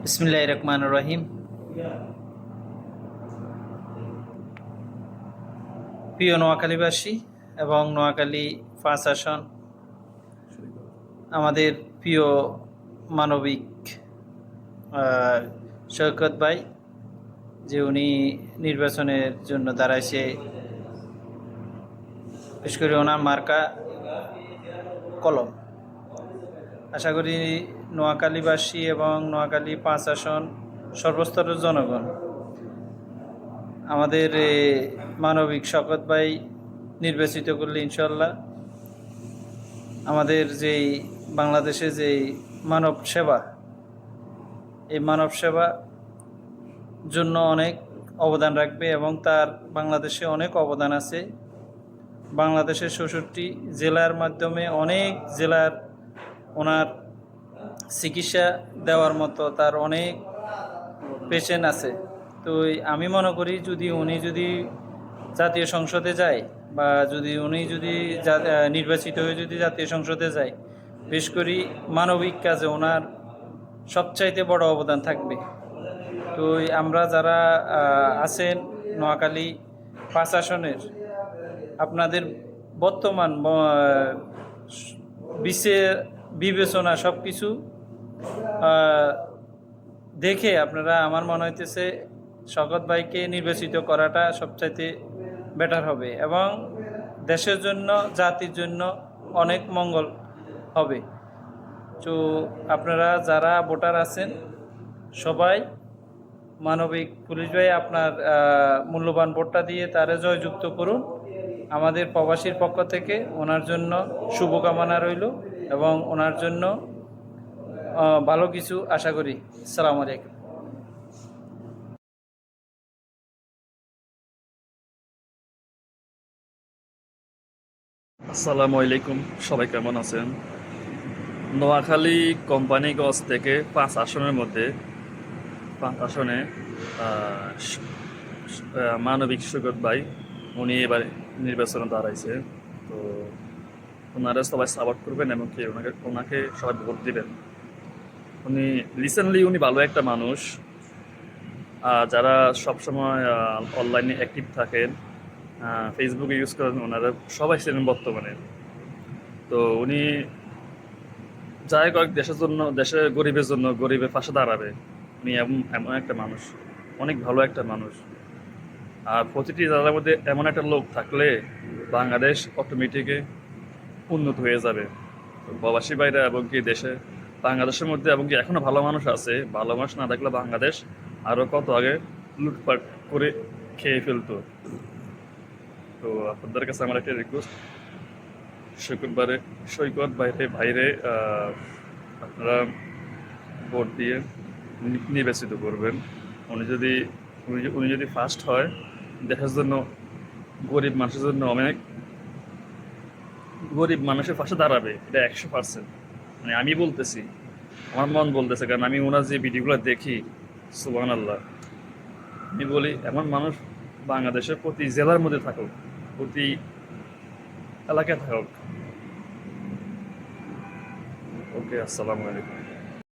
বিসমিল্লাহির রহমানির রহিম। প্রিয় নোয়াখালীবাসী এবং নোয়াখালী ৫ আসন আমাদের প্রিয় মানবিক শওকত ভাই, যে উনি নির্বাচনের জন্য দাঁড়াইছে, বিশেষ করে ওনার মার্কা কলম। আশা করি নোয়াখালীবাসী এবং নোয়াখালী ৫ আসন সর্বস্তরের জনগণ আমাদের মানবিক শওকত ভাই নির্বাচিত করলে ইনশাল্লাহ আমাদের যেই বাংলাদেশে যেই মানব সেবা, এই মানব সেবা জন্য অনেক অবদান রাখবে এবং তার বাংলাদেশে অনেক অবদান আছে। বাংলাদেশের ৬৬ জেলার মাধ্যমে অনেক জেলার ওনার চিকিৎসা দেওয়ার মতো তার অনেক পেশেন্ট আছে। তো আমি মনে করি উনি যদি জাতীয় সংসদে যায় বা উনি নির্বাচিত হয়ে জাতীয় সংসদে যায়, বিশেষ করে মানবিক কাজে ওনার সবচাইতে বড় অবদান থাকবে। তো আমরা যারা আছেন নোয়াখালী ৫ আসনের, আপনাদের বর্তমান বিবেচনা সব কিছু দেখে আপনারা, আমার মনে হইতেছে শওকত ভাইকে নির্বাচিত করাটা সবচাইতে বেটার হবে এবং দেশের জন্য, জাতির জন্য অনেক মঙ্গল হবে। তো আপনারা যারা ভোটার আছেন সবাই মানবিক পুলিশ ভাই আপনার মূল্যবান ভোটটা দিয়ে তারে জয়যুক্ত করুন। আমাদের প্রবাসীর পক্ষ থেকে ওনার জন্য শুভকামনা রইল এবং ওনার জন্য ভালো কিছু আশা করি। আসসালামু আলাইকুম। আসসালামু আলাইকুম, সবাই কেমন আছেন? নোয়াখালী কোম্পানিগঞ্জ থেকে ৫ আসনের মধ্যে ৫ আসনে মানবিক শওকত ভাই উনি এবার নির্বাচনে দাঁড়াইছে। তো ওনারা সবাই সাপোর্ট করবেন এবং কি ওনাকে সবাই ভোট দিবেন। উনি ভালো একটা মানুষ। যারা সবসময় অনলাইনে অ্যাক্টিভ থাকেন, ফেসবুকে ইউজ করেন, ওনারা সবাই ছিলেন বর্তমানে। তো উনি যাই কয়েক দেশের জন্য, দেশের গরিবের জন্য, গরিবের পাশে দাঁড়াবে। উনি এমন একটা মানুষ, অনেক ভালো একটা মানুষ। আর প্রতিটি জেলার মধ্যে এমন একটা লোক থাকলে বাংলাদেশ অটোমেটিকে উন্নত হয়ে যাবে। প্রবাসী বাইরে এবং কি দেশে, বাংলাদেশের মধ্যে এবং কি এখনো ভালো মানুষ আছে। ভালো মানুষ না থাকলে বাংলাদেশ আরও কত আগে লুটপাট করে খেয়ে ফেলতো। তো আপনাদের কাছে আমার একটা রিকোয়েস্ট, সৈকত ভাইরে আপনারা ভোট দিয়ে নির্বাচিত করবেন। উনি যদি ফার্স্ট হয়, দেশের জন্য, গরিব মানুষের জন্য, অনেক গরিব মানুষের পাশে দাঁড়াবে। এটা ১০০%। মানে আমি বলতেছি, আমার মন বলতেছে, কারণ আমি ওনার যে ভিডিওগুলো দেখি, সুবহানাল্লাহ। আমি বলি এমন মানুষ বাংলাদেশের প্রতি জেলার মধ্যে থাকুক, প্রতি এলাকায় থাকুক। ওকে, আসসালামু আলাইকুম।